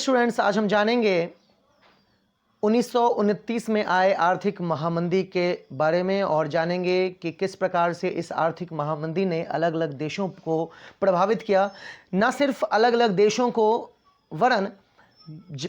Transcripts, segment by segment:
Students, आज हम जानेंगे 1929 में आए आर्थिक महामंदी के बारे में और जानेंगे कि किस प्रकार से इस आर्थिक महामंदी ने अलग अलग देशों को प्रभावित किया। न सिर्फ अलग अलग देशों को वरन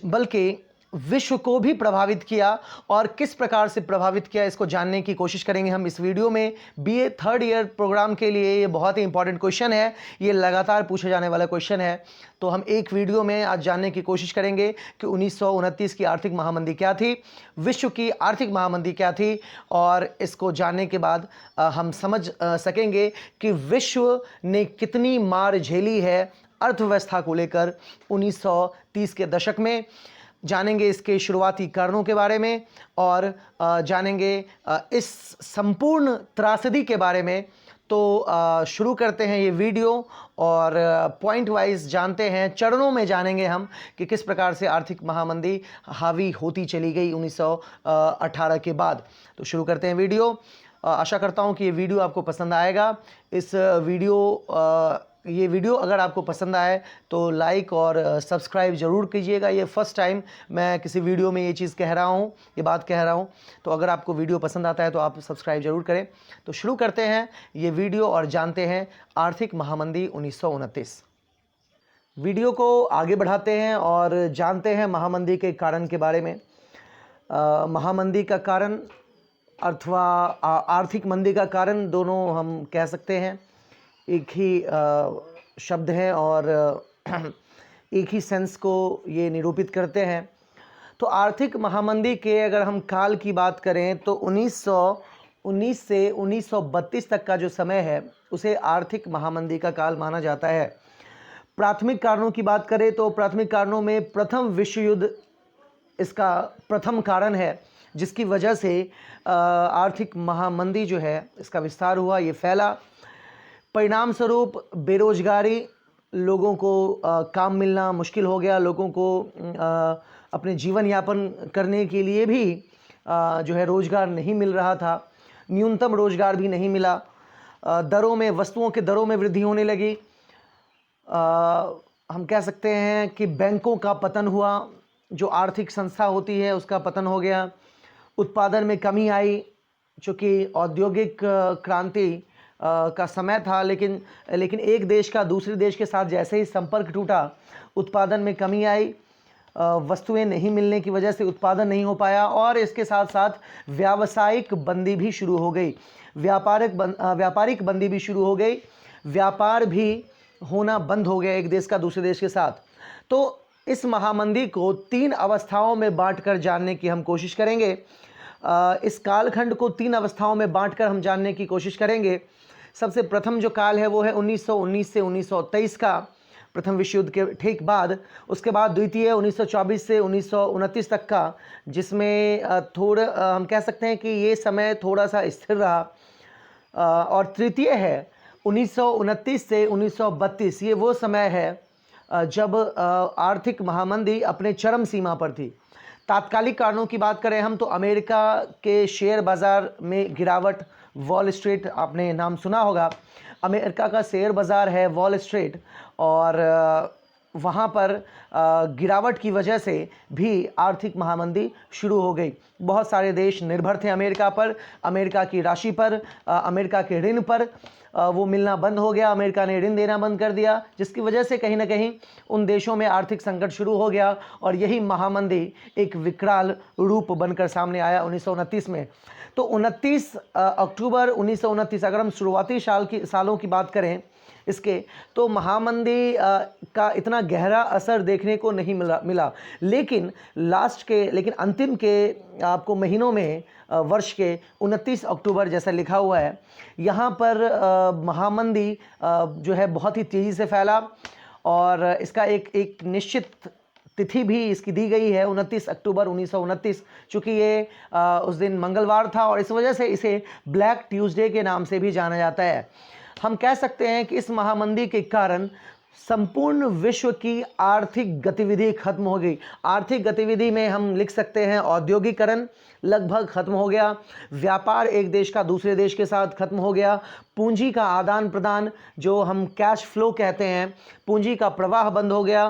बल्कि विश्व को भी प्रभावित किया और किस प्रकार से प्रभावित किया, इसको जानने की कोशिश करेंगे हम इस वीडियो में। बीए थर्ड ईयर प्रोग्राम के लिए ये बहुत ही इंपॉर्टेंट क्वेश्चन है, ये लगातार पूछा जाने वाला क्वेश्चन है। तो हम एक वीडियो में आज जानने की कोशिश करेंगे कि 1929 की आर्थिक महामंदी क्या थी, विश्व की आर्थिक महामंदी क्या थी, और इसको जानने के बाद हम समझ सकेंगे कि विश्व ने कितनी मार झेली है अर्थव्यवस्था को लेकर 1930 के दशक में। जानेंगे इसके शुरुआती कारणों के बारे में और जानेंगे इस संपूर्ण त्रासदी के बारे में। तो शुरू करते हैं ये वीडियो और पॉइंट वाइज जानते हैं, चरणों में जानेंगे हम कि किस प्रकार से आर्थिक महामंदी हावी होती चली गई 1918 के बाद। तो शुरू करते हैं वीडियो। आशा करता हूँ कि ये वीडियो आपको पसंद आएगा। ये वीडियो अगर आपको पसंद आए तो लाइक और सब्सक्राइब ज़रूर कीजिएगा। ये फर्स्ट टाइम मैं किसी वीडियो में ये चीज़ कह रहा हूँ, ये बात कह रहा हूँ। तो अगर आपको वीडियो पसंद आता है तो आप सब्सक्राइब ज़रूर करें। तो शुरू करते हैं ये वीडियो और जानते हैं आर्थिक महामंदी 1929। वीडियो को आगे बढ़ाते हैं और जानते हैं महामंदी के कारण के बारे में। महामंदी का कारण अथवा आर्थिक मंदी का कारण दोनों हम कह सकते हैं, एक ही शब्द है और एक ही सेंस को ये निरूपित करते हैं। तो आर्थिक महामंदी के अगर हम काल की बात करें तो 1919 से 1932 तक का जो समय है उसे आर्थिक महामंदी का काल माना जाता है। प्राथमिक कारणों की बात करें तो प्राथमिक कारणों में प्रथम विश्व युद्ध इसका प्रथम कारण है, जिसकी वजह से आर्थिक महामंदी जो है इसका विस्तार हुआ, ये फैला। परिणाम स्वरूप बेरोजगारी, लोगों को काम मिलना मुश्किल हो गया, लोगों को अपने जीवन यापन करने के लिए भी जो है रोज़गार नहीं मिल रहा था, न्यूनतम रोज़गार भी नहीं मिला। दरों में, वस्तुओं के दरों में वृद्धि होने लगी। हम कह सकते हैं कि बैंकों का पतन हुआ, जो आर्थिक संस्था होती है उसका पतन हो गया। उत्पादन में कमी आई, चूँकि औद्योगिक क्रांति का समय था, लेकिन एक देश का दूसरे देश के साथ जैसे ही संपर्क टूटा, उत्पादन में कमी आई। वस्तुएं नहीं मिलने की वजह से उत्पादन नहीं हो पाया और इसके साथ साथ व्यावसायिक बंदी भी शुरू हो गई, व्यापारिक बंदी भी शुरू हो गई। व्यापार भी होना बंद हो गया एक देश का दूसरे देश के साथ। तो इस महामंदी को तीन अवस्थाओं में बांटकर जानने की हम कोशिश करेंगे। इस कालखंड को तीन अवस्थाओं में बांटकर हम जानने की कोशिश करेंगे। सबसे प्रथम जो काल है वो है 1919 से 1923 का, प्रथम विश्व युद्ध के ठीक बाद। उसके बाद द्वितीय 1924 से 1929 तक का, जिसमें हम कह सकते हैं कि ये समय थोड़ा सा स्थिर रहा। और तृतीय है 1929 से 1932, ये वो समय है जब आर्थिक महामंदी अपने चरम सीमा पर थी। तात्कालिक कारणों की बात करें हम तो अमेरिका के शेयर बाज़ार में गिरावट, वॉल स्ट्रीट, आपने नाम सुना होगा, अमेरिका का शेयर बाज़ार है वॉल स्ट्रीट, और वहाँ पर गिरावट की वजह से भी आर्थिक महामंदी शुरू हो गई। बहुत सारे देश निर्भर थे अमेरिका पर, अमेरिका की राशि पर, अमेरिका के ऋण पर। वो मिलना बंद हो गया, अमेरिका ने ऋण देना बंद कर दिया, जिसकी वजह से कहीं ना कहीं उन देशों में आर्थिक संकट शुरू हो गया और यही महामंदी एक विकराल रूप बनकर सामने आया 1929 में। तो 29 अक्टूबर 1929, अगर हम शुरुआती सालों की बात करें इसके, तो महामंदी का इतना गहरा असर देखने को नहीं मिला। लेकिन अंतिम के आपको महीनों में, वर्ष के 29 अक्टूबर जैसा लिखा हुआ है, यहाँ पर महामंदी जो है बहुत ही तेज़ी से फैला और इसका एक निश्चित तिथि भी इसकी दी गई है 29 अक्टूबर 1929, चूँकि ये उस दिन मंगलवार था और इस वजह से इसे ब्लैक ट्यूसडे के नाम से भी जाना जाता है। हम कह सकते हैं कि इस महामंदी के कारण संपूर्ण विश्व की आर्थिक गतिविधि खत्म हो गई। आर्थिक गतिविधि में हम लिख सकते हैं औद्योगिकरण लगभग खत्म हो गया, व्यापार एक देश का दूसरे देश के साथ खत्म हो गया, पूंजी का आदान प्रदान जो हम कैश फ्लो कहते हैं, पूंजी का प्रवाह बंद हो गया,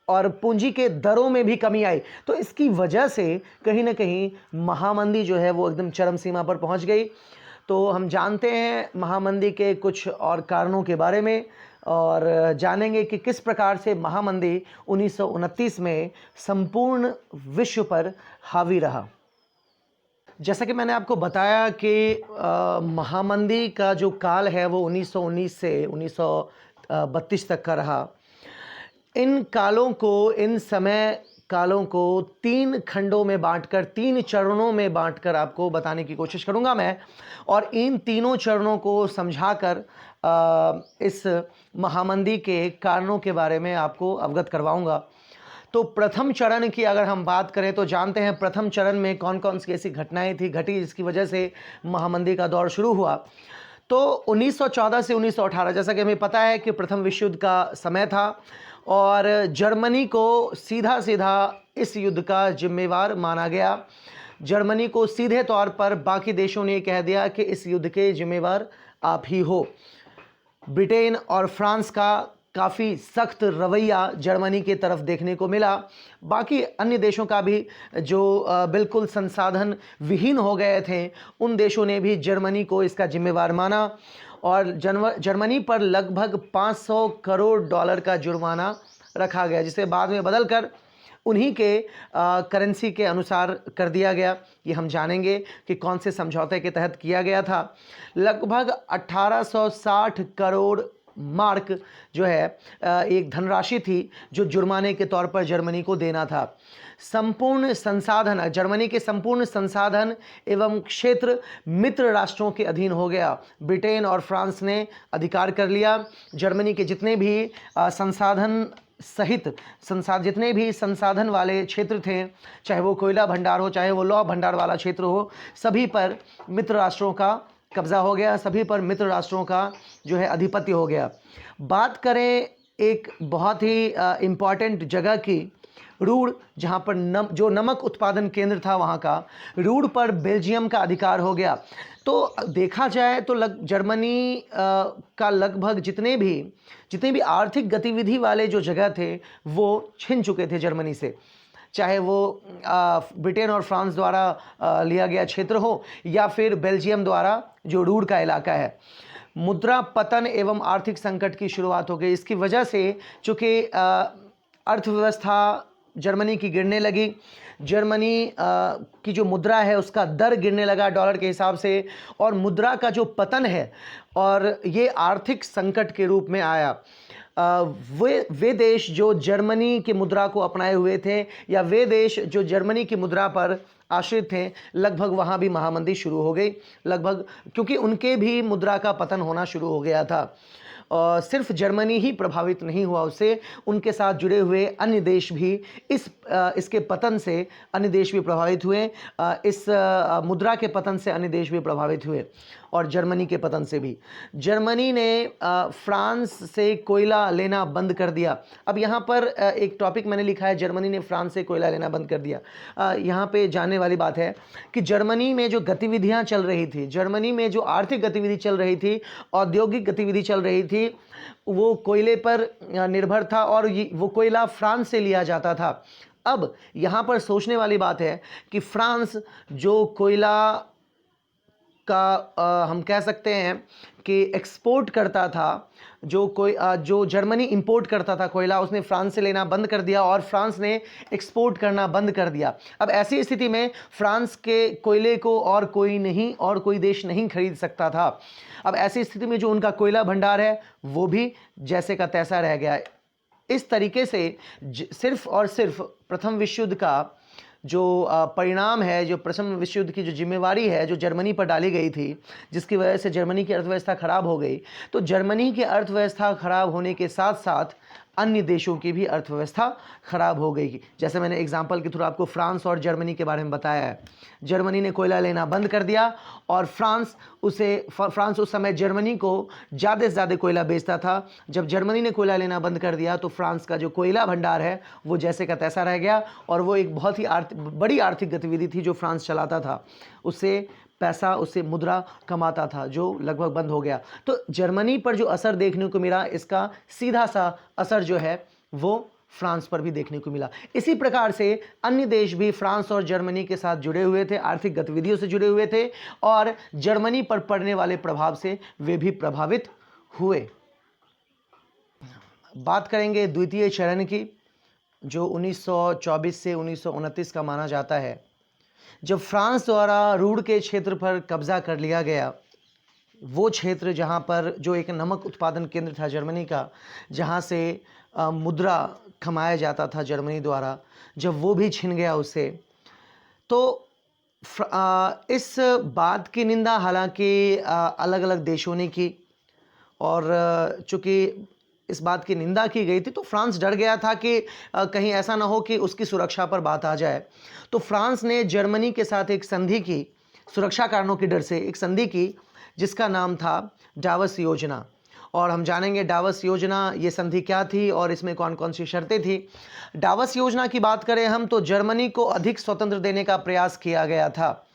और पूंजी के दरों में भी कमी आई। तो इसकी वजह से कहीं ना कहीं महामंदी जो है वो एकदम चरम सीमा पर पहुंच गई। तो हम जानते हैं महामंदी के कुछ और कारणों के बारे में और जानेंगे कि किस प्रकार से महामंदी 1929 में संपूर्ण विश्व पर हावी रहा। जैसा कि मैंने आपको बताया कि महामंदी का जो काल है वो 1919 से 1932 तक का रहा। इन कालों को, इन समय कालों को 3 खंडों में बांटकर, 3 चरणों में बांटकर आपको बताने की कोशिश करूंगा मैं, और इन तीनों चरणों को समझाकर इस महामंदी के कारणों के बारे में आपको अवगत करवाऊंगा। तो प्रथम चरण की अगर हम बात करें तो जानते हैं प्रथम चरण में कौन कौन सी ऐसी घटनाएं थी घटी जिसकी वजह से महामंदी का दौर शुरू हुआ। तो 1914 से 1918, जैसा कि हमें पता है कि प्रथम विश्व युद्ध का समय था और जर्मनी को सीधा सीधा इस युद्ध का जिम्मेवार माना गया। जर्मनी को सीधे तौर पर बाकी देशों ने कह दिया कि इस युद्ध के जिम्मेवार आप ही हो। ब्रिटेन और फ्रांस का काफ़ी सख्त रवैया जर्मनी की तरफ देखने को मिला। बाकी अन्य देशों का भी जो बिल्कुल संसाधन विहीन हो गए थे, उन देशों ने भी जर्मनी को इसका जिम्मेवार माना और जर्मनी पर लगभग 500 करोड़ डॉलर का जुर्माना रखा गया, जिसे बाद में बदलकर उन्हीं के करेंसी के अनुसार कर दिया गया। ये हम जानेंगे कि कौन से समझौते के तहत किया गया था। लगभग 1860 करोड़ मार्क जो है एक धनराशि थी जो जुर्माने के तौर पर जर्मनी को देना था। संपूर्ण संसाधन, जर्मनी के संपूर्ण संसाधन एवं क्षेत्र मित्र राष्ट्रों के अधीन हो गया। ब्रिटेन और फ्रांस ने अधिकार कर लिया। जर्मनी के जितने भी संसाधन सहित जितने भी संसाधन वाले क्षेत्र थे, चाहे वो कोयला भंडार हो, चाहे वो लौह भंडार वाला क्षेत्र हो, सभी पर मित्र राष्ट्रों का कब्जा हो गया, सभी पर मित्र राष्ट्रों का जो है आधिपत्य हो गया। बात करें एक बहुत ही इम्पॉर्टेंट जगह की, रूड़, जहाँ पर जो नमक उत्पादन केंद्र था वहाँ का, रूड़ पर बेल्जियम का अधिकार हो गया। तो देखा जाए तो जर्मनी का लगभग जितने भी आर्थिक गतिविधि वाले जो जगह थे वो छिन चुके थे जर्मनी से, चाहे वो ब्रिटेन और फ्रांस द्वारा लिया गया क्षेत्र हो या फिर बेल्जियम द्वारा जो रूड़ का इलाका है। मुद्रा पतन एवं आर्थिक संकट की शुरुआत हो गई। इसकी वजह से चूँकि अर्थव्यवस्था जर्मनी की गिरने लगी, जर्मनी की जो मुद्रा है उसका दर गिरने लगा डॉलर के हिसाब से, और मुद्रा का जो पतन है और ये आर्थिक संकट के रूप में आया। वे देश जो जर्मनी की मुद्रा को अपनाए हुए थे या वे देश जो जर्मनी की मुद्रा पर आश्रित थे, लगभग वहाँ भी महामंदी शुरू हो गई, लगभग, क्योंकि उनके भी मुद्रा का पतन होना शुरू हो गया था। सिर्फ जर्मनी ही प्रभावित नहीं हुआ उससे, उनके साथ जुड़े हुए अन्य देश भी इसके पतन से अन्य देश भी प्रभावित हुए, इस मुद्रा के पतन से अन्य देश भी प्रभावित हुए और जर्मनी के पतन से भी। जर्मनी ने फ्रांस से कोयला लेना बंद कर दिया। अब यहाँ पर एक टॉपिक मैंने लिखा है, जर्मनी ने फ्रांस से कोयला लेना बंद कर दिया। यहाँ पे जानने वाली बात है कि जर्मनी में जो गतिविधियाँ चल रही थी, जर्मनी में जो आर्थिक गतिविधि चल रही थी, औद्योगिक गतिविधि चल रही थी, वो कोयले पर निर्भर था और वो कोयला फ्रांस से लिया जाता था। अब यहाँ पर सोचने वाली बात है कि फ्रांस जो कोयला का हम कह सकते हैं कि एक्सपोर्ट करता था, जो जर्मनी इंपोर्ट करता था कोयला, उसने फ्रांस से लेना बंद कर दिया और फ्रांस ने एक्सपोर्ट करना बंद कर दिया। अब ऐसी स्थिति में फ्रांस के कोयले को और कोई देश नहीं खरीद सकता था। अब ऐसी स्थिति में जो उनका कोयला भंडार है वो भी जैसे का तैसा रह गया। इस तरीके से सिर्फ और सिर्फ प्रथम विश्व युद्ध का जो परिणाम है, जो प्रथम विश्व युद्ध की जो जिम्मेवारी है जो जर्मनी पर डाली गई थी, जिसकी वजह से जर्मनी की अर्थव्यवस्था खराब हो गई, तो जर्मनी की अर्थव्यवस्था खराब होने के साथ साथ अन्य देशों की भी अर्थव्यवस्था खराब हो गई। जैसे मैंने एग्जाम्पल के थ्रू आपको फ्रांस और जर्मनी के बारे में बताया है। जर्मनी ने कोयला लेना बंद कर दिया और फ्रांस उस समय जर्मनी को ज़्यादा से ज़्यादा कोयला बेचता था। जब जर्मनी ने कोयला लेना बंद कर दिया तो फ्रांस का जो कोयला भंडार है वो जैसे का तैसा रह गया और वो एक बहुत ही बड़ी आर्थिक गतिविधि थी जो फ्रांस चलाता था, उससे पैसा, उससे मुद्रा कमाता था, जो लगभग बंद हो गया। तो जर्मनी पर जो असर देखने को मिला, इसका सीधा सा असर जो है वो फ्रांस पर भी देखने को मिला। इसी प्रकार से अन्य देश भी फ्रांस और जर्मनी के साथ जुड़े हुए थे, आर्थिक गतिविधियों से जुड़े हुए थे और जर्मनी पर पड़ने वाले प्रभाव से वे भी प्रभावित हुए। बात करेंगे द्वितीय चरण की, जो 1924 से 1929 का माना जाता है, जब फ्रांस द्वारा रूड़ के क्षेत्र पर कब्जा कर लिया गया। वो क्षेत्र जहाँ पर जो एक नमक उत्पादन केंद्र था जर्मनी का, जहाँ से मुद्रा कमाया जाता था जर्मनी द्वारा, जब वो भी छिन गया उससे, तो इस बात की निंदा हालांकि अलग अलग देशों ने की और चूँकि इस बात की निंदा की गई थी तो फ्रांस डर गया था कि कहीं ऐसा ना हो कि उसकी सुरक्षा पर बात आ जाए। तो फ्रांस ने जर्मनी के साथ एक संधि की, सुरक्षा कारणों के डर से एक संधि की, जिसका नाम था डावस योजना। और हम जानेंगे डावस योजना, ये संधि क्या थी और इसमें कौन कौन सी शर्तें थी। डावस योजना की बात करें हम तो जर्मनी को अधिक स्वतंत्र देने का प्रयास किया गया था।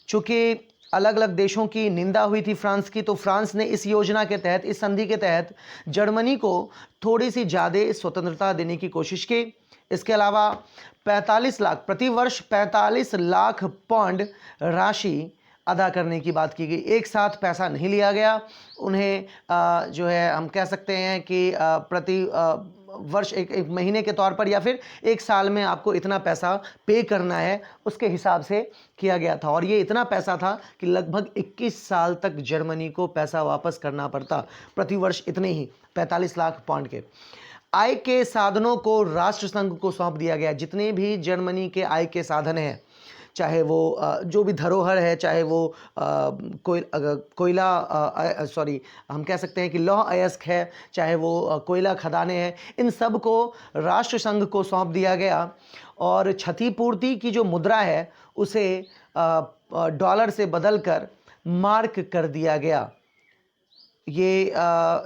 चूँकि अलग अलग देशों की निंदा हुई थी फ्रांस की, तो फ्रांस ने इस योजना के तहत, इस संधि के तहत जर्मनी को थोड़ी सी ज़्यादा स्वतंत्रता देने की कोशिश की। इसके अलावा 45 लाख प्रति वर्ष 45 लाख पाउंड राशि अदा करने की बात की गई। एक साथ पैसा नहीं लिया गया, उन्हें जो है हम कह सकते हैं कि प्रति वर्ष एक महीने के तौर पर या फिर एक साल में आपको इतना पैसा पे करना है, उसके हिसाब से किया गया था। और ये इतना पैसा था कि लगभग 21 साल तक जर्मनी को पैसा वापस करना पड़ता, प्रति वर्ष इतने ही 45 लाख पाउंड के। आय के साधनों को राष्ट्रसंघ को सौंप दिया गया। जितने भी जर्मनी के आय के साधन हैं, चाहे वो जो भी धरोहर है, चाहे वो कोयला हम कह सकते हैं कि लौह अयस्क है, चाहे वो कोयला खदानें हैं, इन सब को राष्ट्रसंघ को सौंप दिया गया। और क्षतिपूर्ति की जो मुद्रा है उसे डॉलर से बदलकर मार्क कर दिया गया। ये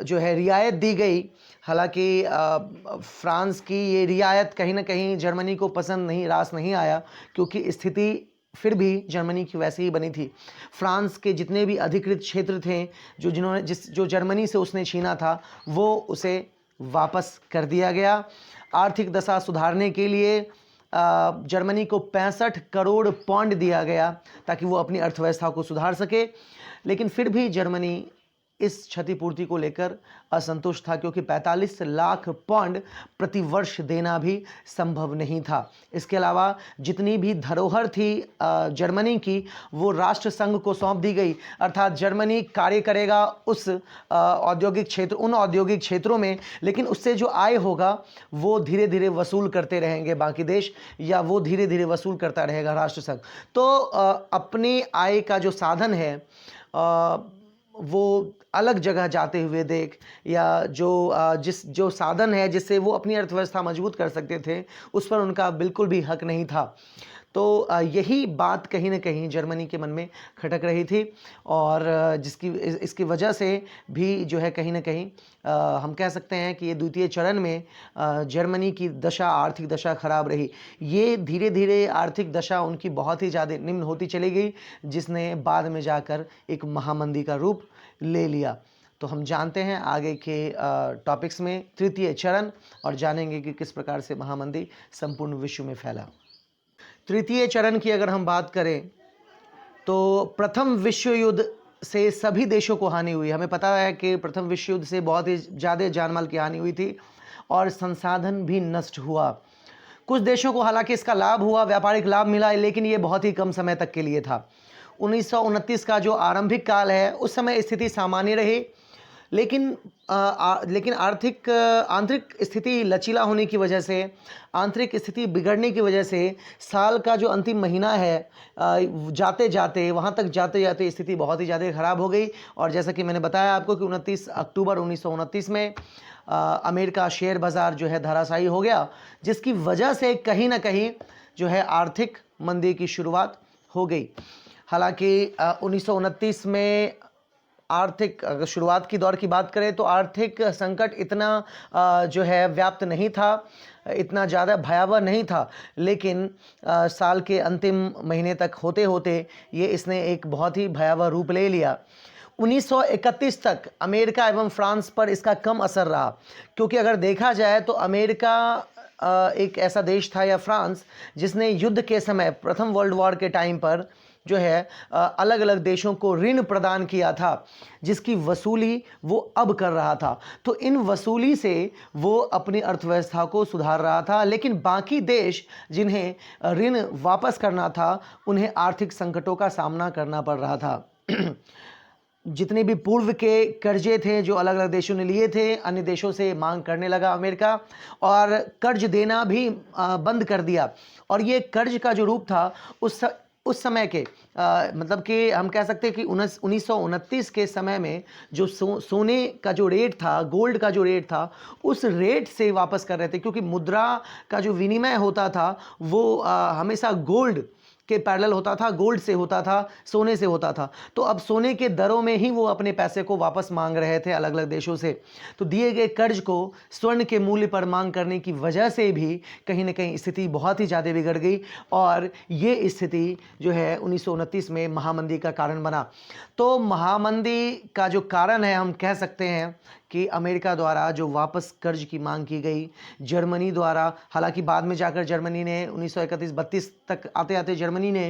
जो है रियायत दी गई। हालांकि फ्रांस की ये रियायत कहीं ना कहीं जर्मनी को पसंद नहीं, रास नहीं आया, क्योंकि स्थिति फिर भी जर्मनी की वैसे ही बनी थी। फ्रांस के जितने भी अधिकृत क्षेत्र थे जो जर्मनी से उसने छीना था, वो उसे वापस कर दिया गया। आर्थिक दशा सुधारने के लिए जर्मनी को 65 करोड़ पाउंड दिया गया ताकि वो अपनी अर्थव्यवस्था को सुधार सके। लेकिन फिर भी जर्मनी इस क्षतिपूर्ति को लेकर असंतुष्ट था, क्योंकि 45 लाख पाउंड प्रति वर्ष देना भी संभव नहीं था। इसके अलावा जितनी भी धरोहर थी जर्मनी की, वो राष्ट्रसंघ को सौंप दी गई। अर्थात जर्मनी कार्य करेगा उन औद्योगिक क्षेत्रों में, लेकिन उससे जो आय होगा वो धीरे धीरे वसूल करते रहेंगे बाकी देश, या वो धीरे धीरे वसूल करता रहेगा राष्ट्रसंघ। तो अपनी आय का जो साधन है वो अलग जगह जाते हुए देख, या जो साधन है जिससे वो अपनी अर्थव्यवस्था मजबूत कर सकते थे, उस पर उनका बिल्कुल भी हक नहीं था। तो यही बात कहीं ना कहीं जर्मनी के मन में खटक रही थी, और इसकी वजह से भी जो है कहीं ना कहीं हम कह सकते हैं कि ये द्वितीय चरण में जर्मनी की दशा, आर्थिक दशा खराब रही। ये धीरे धीरे आर्थिक दशा उनकी बहुत ही ज़्यादा निम्न होती चली गई, जिसने बाद में जाकर एक महामंदी का रूप ले लिया। तो हम जानते हैं आगे के टॉपिक्स में तृतीय चरण, और जानेंगे कि किस प्रकार से महामंदी संपूर्ण विश्व में फैला। तृतीय चरण की अगर हम बात करें तो प्रथम विश्व युद्ध से सभी देशों को हानि हुई। हमें पता है कि प्रथम विश्व युद्ध से बहुत ही ज़्यादा जानमाल की हानि हुई थी और संसाधन भी नष्ट हुआ। कुछ देशों को हालांकि इसका लाभ हुआ, व्यापारिक लाभ मिला, लेकिन ये बहुत ही कम समय तक के लिए था। 1929 का जो आरंभिक काल है, उस समय स्थिति सामान्य रही, लेकिन आंतरिक स्थिति लचीला होने की वजह से, आंतरिक स्थिति बिगड़ने की वजह से साल का जो अंतिम महीना है, जाते जाते स्थिति बहुत ही ज़्यादा ख़राब हो गई। और जैसा कि मैंने बताया आपको कि 29 अक्टूबर 1929 में अमेरिका शेयर बाज़ार जो है धराशायी हो गया, जिसकी वजह से कहीं ना कहीं जो है आर्थिक मंदी की शुरुआत हो गई। हालांकि 1929 में आर्थिक, अगर शुरुआत की दौर की बात करें तो आर्थिक संकट इतना जो है व्याप्त नहीं था, इतना ज़्यादा भयावह नहीं था, लेकिन साल के अंतिम महीने तक होते होते इसने एक बहुत ही भयावह रूप ले लिया। 1931 तक अमेरिका एवं फ्रांस पर इसका कम असर रहा, क्योंकि अगर देखा जाए तो अमेरिका एक ऐसा देश था, या फ्रांस, जिसने युद्ध के समय प्रथम वर्ल्ड वॉर के टाइम पर जो है अलग अलग देशों को ऋण प्रदान किया था, जिसकी वसूली वो अब कर रहा था। तो इन वसूली से वो अपनी अर्थव्यवस्था को सुधार रहा था, लेकिन बाकी देश जिन्हें ऋण वापस करना था उन्हें आर्थिक संकटों का सामना करना पड़ रहा था। जितने भी पूर्व के कर्जे थे जो अलग अलग देशों ने लिए थे, अन्य देशों से मांग करने लगा अमेरिका, और कर्ज देना भी बंद कर दिया। और ये कर्ज का जो रूप था उस समय के मतलब कि हम कह सकते हैं कि 1929 के समय में जो सोने का जो रेट था, गोल्ड का जो रेट था, उस रेट से वापस कर रहे थे, क्योंकि मुद्रा का जो विनिमय होता था वो हमेशा गोल्ड के पैरेलल होता था, गोल्ड से होता था, सोने से होता था। तो अब सोने के दरों में ही वो अपने पैसे को वापस मांग रहे थे अलग अलग देशों से। तो दिए गए कर्ज को स्वर्ण के मूल्य पर मांग करने की वजह से भी कहीं ना कहीं स्थिति बहुत ही ज़्यादा बिगड़ गई, और ये स्थिति जो है 1929 में महामंदी का कारण बना। तो महामंदी का जो कारण है, हम कह सकते हैं कि अमेरिका द्वारा जो वापस कर्ज की मांग की गई, जर्मनी द्वारा, हालांकि बाद में जाकर जर्मनी ने 1931-32 तक आते आते जर्मनी ने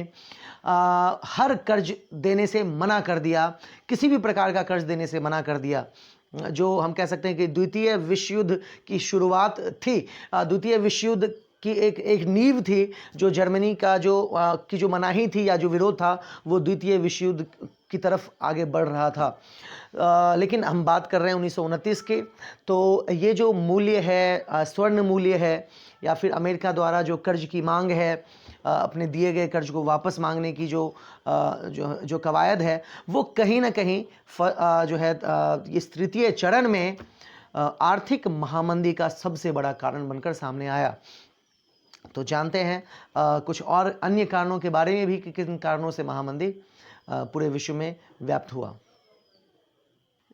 हर कर्ज देने से मना कर दिया, किसी भी प्रकार का कर्ज देने से मना कर दिया। जो हम कह सकते हैं कि द्वितीय विश्व युद्ध की शुरुआत थी, द्वितीय विश्व युद्ध की एक नींव थी, जो जर्मनी का जो मनाही थी या जो विरोध था, वो द्वितीय विश्व युद्ध की तरफ आगे बढ़ रहा था। लेकिन हम बात कर रहे हैं 1929 के। तो ये जो मूल्य है, स्वर्ण मूल्य है, या फिर अमेरिका द्वारा जो कर्ज की मांग है, अपने दिए गए कर्ज को वापस मांगने की जो कवायद है, वो कहीं ना कहीं जो है इस तृतीय चरण में आर्थिक महामंदी का सबसे बड़ा कारण बनकर सामने आया। तो जानते हैं कुछ और अन्य कारणों के बारे में भी कि किन कारणों से महामंदी पूरे विश्व में व्याप्त हुआ।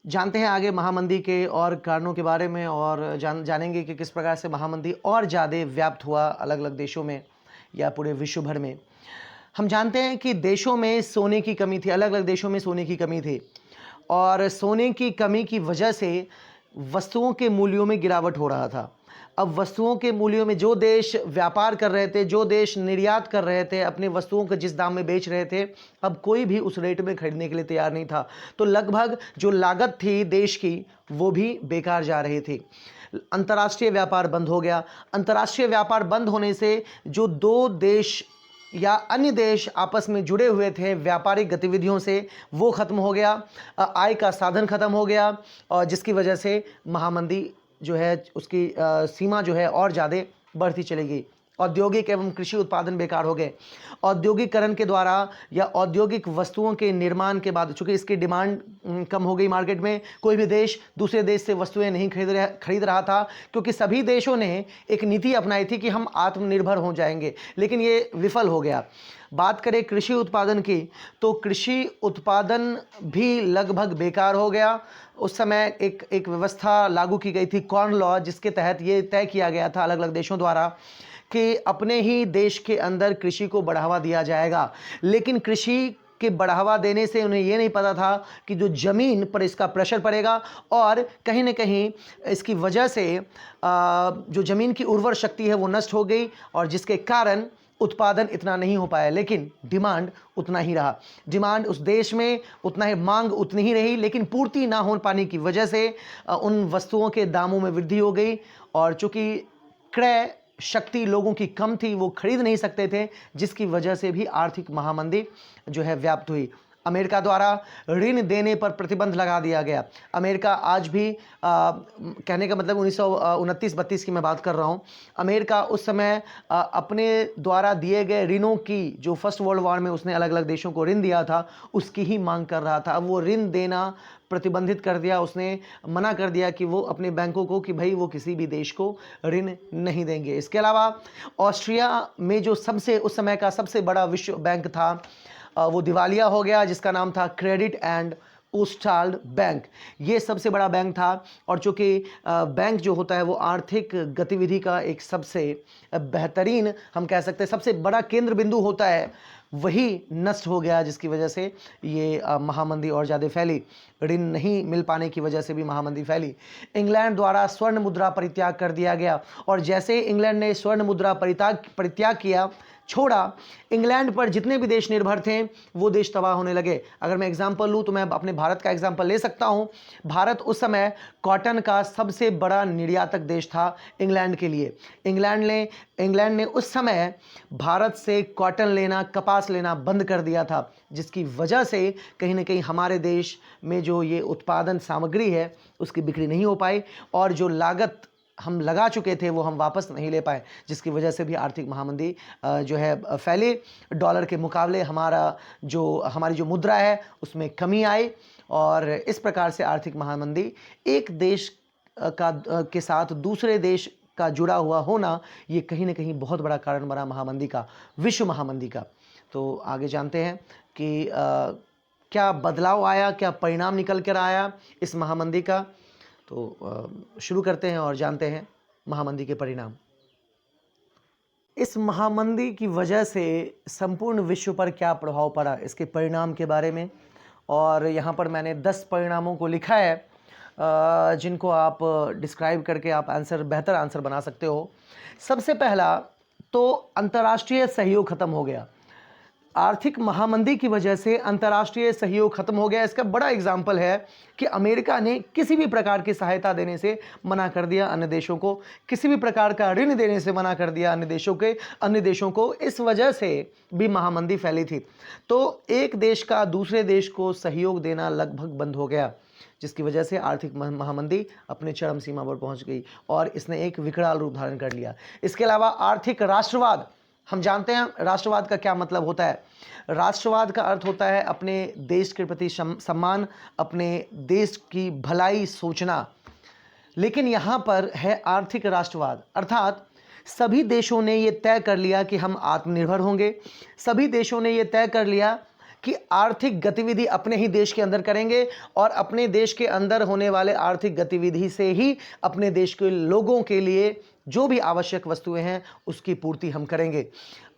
जानते हैं आगे महामंदी के और कारणों के बारे में, और जानेंगे कि किस प्रकार से महामंदी और ज़्यादा व्याप्त हुआ अलग अलग देशों में या पूरे विश्व भर में। हम जानते हैं कि देशों में सोने की कमी थी, अलग अलग देशों में सोने की कमी थी, और सोने की कमी की वजह से वस्तुओं के मूल्यों में गिरावट हो रहा था। अब वस्तुओं के मूल्यों में जो देश व्यापार कर रहे थे, जो देश निर्यात कर रहे थे, अपने वस्तुओं को जिस दाम में बेच रहे थे, अब कोई भी उस रेट में खरीदने के लिए तैयार नहीं था। तो लगभग जो लागत थी देश की, वो भी बेकार जा रही थी। अंतर्राष्ट्रीय व्यापार बंद हो गया। अंतर्राष्ट्रीय व्यापार बंद होने से जो दो देश या अन्य देश आपस में जुड़े हुए थे व्यापारिक गतिविधियों से, वो खत्म हो गया, आय का साधन खत्म हो गया, और जिसकी वजह से महामंदी जो है उसकी सीमा जो है और ज़्यादा बढ़ती चली गई। औद्योगिक एवं कृषि उत्पादन बेकार हो गए। औद्योगिकरण के द्वारा या औद्योगिक वस्तुओं के निर्माण के बाद, चूंकि इसकी डिमांड कम हो गई मार्केट में, कोई भी देश दूसरे देश से वस्तुएं नहीं खरीद रहा था, क्योंकि सभी देशों ने एक नीति अपनाई थी कि हम आत्मनिर्भर हो जाएंगे, लेकिन ये विफल हो गया। बात करें कृषि उत्पादन की, तो कृषि उत्पादन भी लगभग बेकार हो गया। उस समय एक व्यवस्था लागू की गई थी, कॉर्न लॉ, जिसके तहत ये तय किया गया था अलग अलग देशों द्वारा कि अपने ही देश के अंदर कृषि को बढ़ावा दिया जाएगा। लेकिन कृषि के बढ़ावा देने से उन्हें ये नहीं पता था कि जो ज़मीन पर इसका प्रेशर पड़ेगा, और कहीं ना कहीं इसकी वजह से जो ज़मीन की उर्वर शक्ति है वो नष्ट हो गई, और जिसके कारण उत्पादन इतना नहीं हो पाया, लेकिन डिमांड उतना ही रहा। डिमांड उस देश में उतना ही, मांग उतनी ही रही, लेकिन पूर्ति ना हो पाने की वजह से उन वस्तुओं के दामों में वृद्धि हो गई, और चूंकि क्रय शक्ति लोगों की कम थी, वो खरीद नहीं सकते थे, जिसकी वजह से भी आर्थिक महामंदी जो है व्याप्त हुई। अमेरिका द्वारा ऋण देने पर प्रतिबंध लगा दिया गया। अमेरिका आज भी कहने का मतलब 1929-32 की मैं बात कर रहा हूँ। अमेरिका उस समय अपने द्वारा दिए गए ऋणों की, जो फर्स्ट वर्ल्ड वॉर में उसने अलग अलग देशों को ऋण दिया था, उसकी ही मांग कर रहा था। अब वो ऋण देना प्रतिबंधित कर दिया, उसने मना कर दिया कि वो अपने बैंकों को कि भाई वो किसी भी देश को ऋण नहीं देंगे। इसके अलावा ऑस्ट्रिया में जो उस समय का सबसे बड़ा विश्व बैंक था, वो दिवालिया हो गया, जिसका नाम था क्रेडिट एंड ओस्टाल्ड बैंक, ये सबसे बड़ा बैंक था। और चूँकि बैंक जो होता है वो आर्थिक गतिविधि का एक सबसे बेहतरीन, हम कह सकते हैं सबसे बड़ा केंद्र बिंदु होता है, वही नष्ट हो गया, जिसकी वजह से ये महामंदी और ज़्यादा फैली। ऋण नहीं मिल पाने की वजह से भी महामंदी फैली। इंग्लैंड द्वारा स्वर्ण मुद्रा परित्याग कर दिया गया, और जैसे इंग्लैंड ने स्वर्ण मुद्रा परित्याग किया, छोड़ा, इंग्लैंड पर जितने भी देश निर्भर थे वो देश तबाह होने लगे। अगर मैं एग्जांपल लूँ तो मैं अपने भारत का एग्जांपल ले सकता हूँ। भारत उस समय कॉटन का सबसे बड़ा निर्यातक देश था इंग्लैंड के लिए। इंग्लैंड ने उस समय भारत से कॉटन लेना, कपास लेना बंद कर दिया था, जिसकी वजह से कहीं ना कहीं हमारे देश में जो ये उत्पादन सामग्री है उसकी बिक्री नहीं हो पाई, और जो लागत हम लगा चुके थे वो हम वापस नहीं ले पाए, जिसकी वजह से भी आर्थिक महामंदी जो है फैली। डॉलर के मुकाबले हमारी जो मुद्रा है उसमें कमी आई, और इस प्रकार से आर्थिक महामंदी एक देश के साथ दूसरे देश का जुड़ा हुआ होना, ये कहीं ना कहीं बहुत बड़ा कारण बना महामंदी का, विश्व महामंदी का। तो आगे जानते हैं कि क्या बदलाव आया, क्या परिणाम निकल कर आया इस महामंदी का। तो शुरू करते हैं और जानते हैं महामंदी के परिणाम। इस महामंदी की वजह से संपूर्ण विश्व पर क्या प्रभाव पड़ा, इसके परिणाम के बारे में। और यहाँ पर मैंने 10 परिणामों को लिखा है, जिनको आप डिस्क्राइब करके आप बेहतर आंसर बना सकते हो। सबसे पहला तो अंतर्राष्ट्रीय सहयोग खत्म हो गया। आर्थिक महामंदी की वजह से अंतर्राष्ट्रीय सहयोग खत्म हो गया। इसका बड़ा एग्जाम्पल है कि अमेरिका ने किसी भी प्रकार की सहायता देने से मना कर दिया अन्य देशों को, किसी भी प्रकार का ऋण देने से मना कर दिया अन्य देशों को। इस वजह से भी महामंदी फैली थी। तो एक देश का दूसरे देश को सहयोग देना लगभग बंद हो गया, जिसकी वजह से आर्थिक महामंदी अपने चरम सीमा पर पहुंच गई और इसने एक विकराल रूप धारण कर लिया। इसके अलावा आर्थिक राष्ट्रवाद, हम जानते हैं राष्ट्रवाद का क्या मतलब होता है। राष्ट्रवाद का अर्थ होता है अपने देश के प्रति सम्मान, अपने देश की भलाई सोचना। लेकिन यहाँ पर है आर्थिक राष्ट्रवाद, अर्थात सभी देशों ने ये तय कर लिया कि हम आत्मनिर्भर होंगे। सभी देशों ने ये तय कर लिया कि आर्थिक गतिविधि अपने ही देश के अंदर करेंगे, और अपने देश के अंदर होने वाले आर्थिक गतिविधि से ही अपने देश के लोगों के लिए जो भी आवश्यक वस्तुएं हैं उसकी पूर्ति हम करेंगे।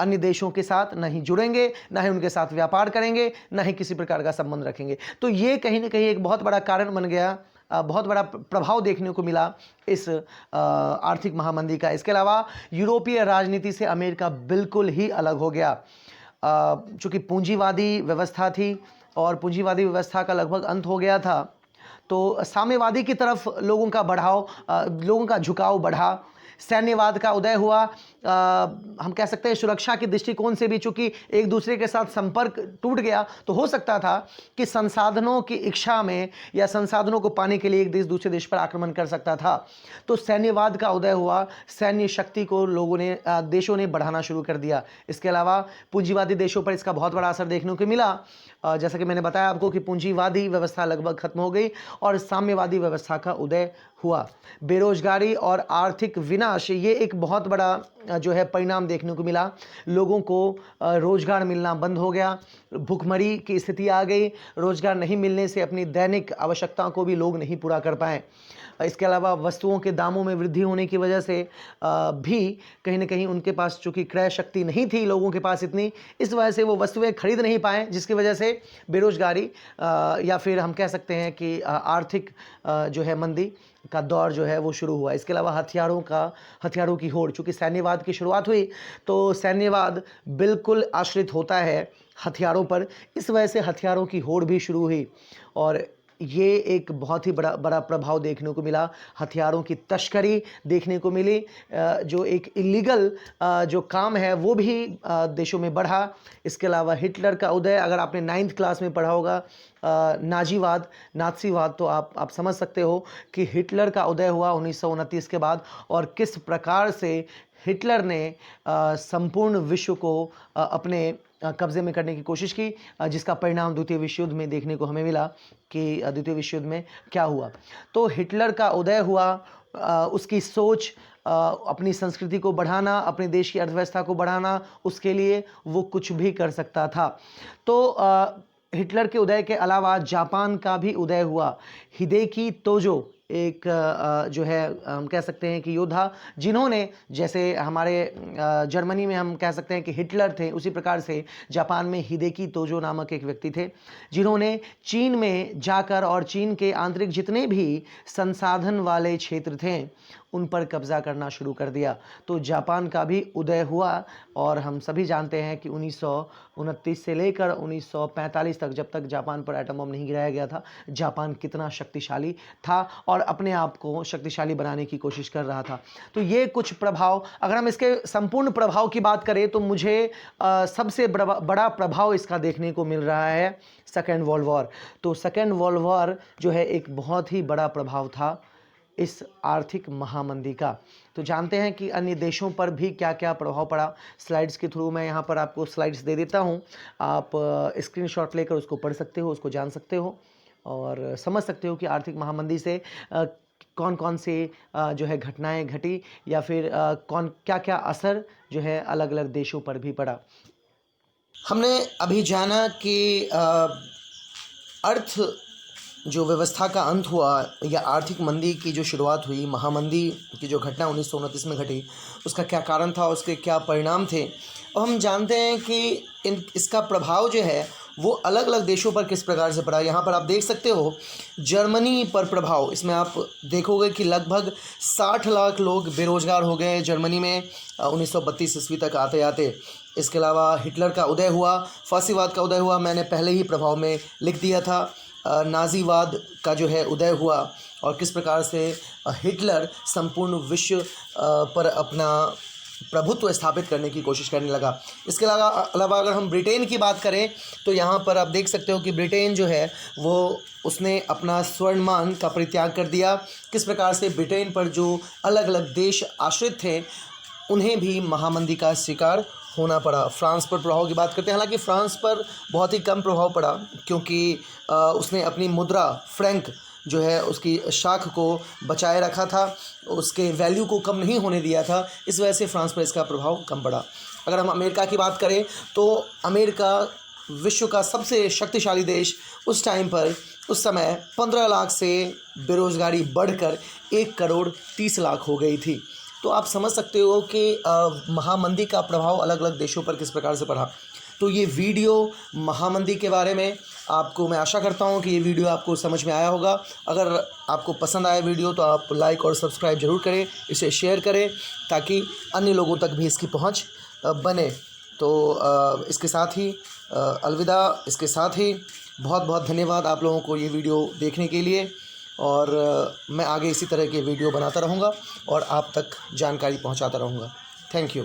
अन्य देशों के साथ न ही जुड़ेंगे, न ही उनके साथ व्यापार करेंगे, न ही किसी प्रकार का संबंध रखेंगे। तो ये कहीं ना कहीं एक बहुत बड़ा कारण बन गया, बहुत बड़ा प्रभाव देखने को मिला इस आर्थिक महामंदी का। इसके अलावा यूरोपीय राजनीति से अमेरिका बिल्कुल ही अलग हो गया। चूँकि पूंजीवादी व्यवस्था थी और पूंजीवादी व्यवस्था का लगभग अंत हो गया था, तो साम्यवादी की तरफ लोगों का झुकाव बढ़ा। सैन्यवाद का उदय हुआ। हम कह सकते हैं सुरक्षा के दृष्टिकोण से भी चूंकि एक दूसरे के साथ संपर्क टूट गया, तो हो सकता था कि संसाधनों की इच्छा में या संसाधनों को पाने के लिए एक देश दूसरे देश पर आक्रमण कर सकता था। तो सैन्यवाद का उदय हुआ, सैन्य शक्ति को देशों ने बढ़ाना शुरू कर दिया। इसके अलावा पूंजीवादी देशों पर इसका बहुत बड़ा असर देखने को मिला। जैसा कि मैंने बताया आपको कि पूंजीवादी व्यवस्था लगभग खत्म हो गई और साम्यवादी व्यवस्था का उदय हुआ। बेरोजगारी और आर्थिक विनाश, ये एक बहुत बड़ा जो है परिणाम देखने को मिला। लोगों को रोजगार मिलना बंद हो गया, भुखमरी की स्थिति आ गई। रोजगार नहीं मिलने से अपनी दैनिक आवश्यकताओं को भी लोग नहीं पूरा कर पाए। इसके अलावा वस्तुओं के दामों में वृद्धि होने की वजह से भी कहीं ना कहीं उनके पास चूँकि क्रय शक्ति नहीं थी लोगों के पास इतनी, इस वजह से वो वस्तुएं खरीद नहीं पाए, जिसकी वजह से बेरोजगारी या फिर हम कह सकते हैं कि आर्थिक जो है मंदी का दौर जो है वो शुरू हुआ। इसके अलावा हथियारों की होड़, चूँकि सैन्यवाद की शुरुआत हुई तो सैन्यवाद बिल्कुल आश्रित होता है हथियारों पर, इस वजह से हथियारों की होड़ भी शुरू हुई और ये एक बहुत ही बड़ा प्रभाव देखने को मिला। हथियारों की तस्करी देखने को मिली, जो एक इलीगल जो काम है वो भी देशों में बढ़ा। इसके अलावा हिटलर का उदय, अगर आपने 9th क्लास में पढ़ा होगा नाज़ीवाद, तो आप समझ सकते हो कि हिटलर का उदय हुआ 1929 के बाद और किस प्रकार से हिटलर ने संपूर्ण विश्व को अपने कब्जे में करने की कोशिश की, जिसका परिणाम द्वितीय विश्व युद्ध में देखने को हमें मिला कि द्वितीय विश्व युद्ध में क्या हुआ। तो हिटलर का उदय हुआ, उसकी सोच अपनी संस्कृति को बढ़ाना, अपने देश की अर्थव्यवस्था को बढ़ाना, उसके लिए वो कुछ भी कर सकता था। तो हिटलर के उदय के अलावा जापान का भी उदय हुआ। हिदेकी तोजो एक जो है हम कह सकते हैं कि योद्धा, जिन्होंने जैसे हमारे जर्मनी में हम कह सकते हैं कि हिटलर थे, उसी प्रकार से जापान में हिदेकी तोजो नामक एक व्यक्ति थे, जिन्होंने चीन में जाकर और चीन के आंतरिक जितने भी संसाधन वाले क्षेत्र थे उन पर कब्जा करना शुरू कर दिया। तो जापान का भी उदय हुआ और हम सभी जानते हैं कि 1929 से लेकर 1945 तक, जब तक जापान पर एटम बम नहीं गिराया गया था, जापान कितना शक्तिशाली था और अपने आप को शक्तिशाली बनाने की कोशिश कर रहा था। तो ये कुछ प्रभाव, अगर हम इसके संपूर्ण प्रभाव की बात करें तो मुझे सबसे बड़ा प्रभाव इसका देखने को मिल रहा है सेकेंड वर्ल्ड वॉर। तो सेकेंड वर्ल्ड वॉर जो है एक बहुत ही बड़ा प्रभाव था इस आर्थिक महामंदी का। तो जानते हैं कि अन्य देशों पर भी क्या क्या प्रभाव पड़ा। स्लाइड्स के थ्रू मैं यहाँ पर आपको स्लाइड्स दे देता हूँ, आप स्क्रीनशॉट लेकर उसको पढ़ सकते हो, उसको जान सकते हो और समझ सकते हो कि आर्थिक महामंदी से कौन कौन से जो है घटनाएं घटी या फिर कौन क्या क्या असर जो है अलग अलग देशों पर भी पड़ा। हमने अभी जाना कि अर्थ जो व्यवस्था का अंत हुआ या आर्थिक मंदी की जो शुरुआत हुई, महामंदी की जो घटना 1929 में घटी, उसका क्या कारण था, उसके क्या परिणाम थे। और हम जानते हैं कि इसका प्रभाव जो है वो अलग अलग देशों पर किस प्रकार से पड़ा। यहाँ पर आप देख सकते हो जर्मनी पर प्रभाव, इसमें आप देखोगे कि लगभग 60 लाख लोग बेरोजगार हो गए जर्मनी में 1932 ईस्वी तक आते आते। इसके अलावा हिटलर का उदय हुआ, फासीवाद का उदय हुआ, मैंने पहले ही प्रभाव में लिख दिया था। नाज़ीवाद का जो है उदय हुआ और किस प्रकार से हिटलर संपूर्ण विश्व पर अपना प्रभुत्व स्थापित करने की कोशिश करने लगा। इसके अलावा अगर हम ब्रिटेन की बात करें तो यहाँ पर आप देख सकते हो कि ब्रिटेन जो है वो उसने अपना स्वर्णमान का परित्याग कर दिया। किस प्रकार से ब्रिटेन पर जो अलग अलग देश आश्रित थे उन्हें भी महामंदी का शिकार होना पड़ा। फ्रांस पर प्रभाव की बात करते हैं, हालांकि फ्रांस पर बहुत ही कम प्रभाव पड़ा क्योंकि उसने अपनी मुद्रा फ्रैंक जो है उसकी शाख को बचाए रखा था, उसके वैल्यू को कम नहीं होने दिया था, इस वजह से फ्रांस पर इसका प्रभाव कम पड़ा। अगर हम अमेरिका की बात करें तो अमेरिका विश्व का सबसे शक्तिशाली देश उस टाइम पर, उस समय 15 लाख से बेरोजगारी बढ़कर 1 करोड़ 30 लाख हो गई थी। तो आप समझ सकते हो कि महामंदी का प्रभाव अलग अलग देशों पर किस प्रकार से पड़ा। तो ये वीडियो महामंदी के बारे में आपको, मैं आशा करता हूँ कि ये वीडियो आपको समझ में आया होगा। अगर आपको पसंद आया वीडियो तो आप लाइक और सब्सक्राइब ज़रूर करें, इसे शेयर करें ताकि अन्य लोगों तक भी इसकी पहुँच बने। तो इसके साथ ही अलविदा, इसके साथ ही बहुत बहुत धन्यवाद आप लोगों को ये वीडियो देखने के लिए और मैं आगे इसी तरह के वीडियो बनाता रहूँगा और आप तक जानकारी पहुँचाता रहूँगा। Thank you.